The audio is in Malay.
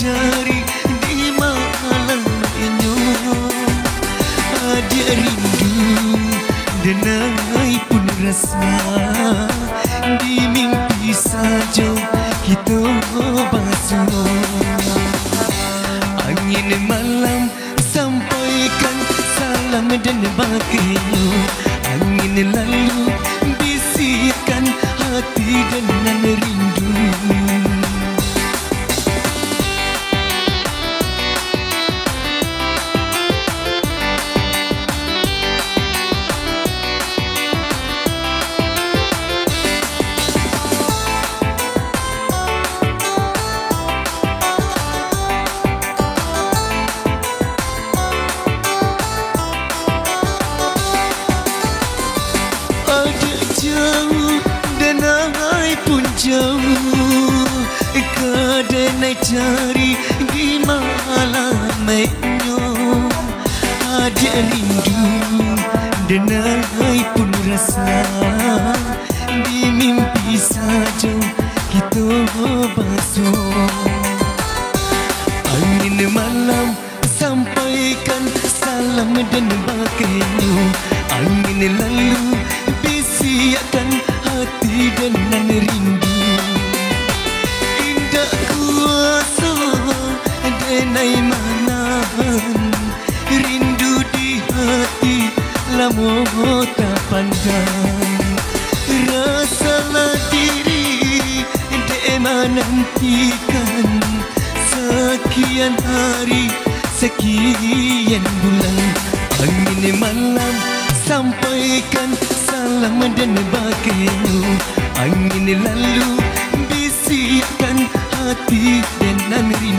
cari di malam ini. Ada rindu denai pun rasa, di mimpi saja kita basuh. Angin malam sampaikan salam dan bahagia. Angin lalu bisikkan hati dengan rindu. Jauh denai pun jauh, kadenai cari di malam itu. Ada rindu denai pun rasa, di mimpi saja kita basuh. Angin malam sampaikan salam dan bahagia. Angin lalu bisikan hati dengan rindu. Indah kuasa denai manahan, rindu di hati lama tak pandang. Rasalah diri dek menantikan, sekian hari sekian bulan. Angin malam sampaikan salam dan bahagia. Angin lalu bisikkan hati dengan rindu.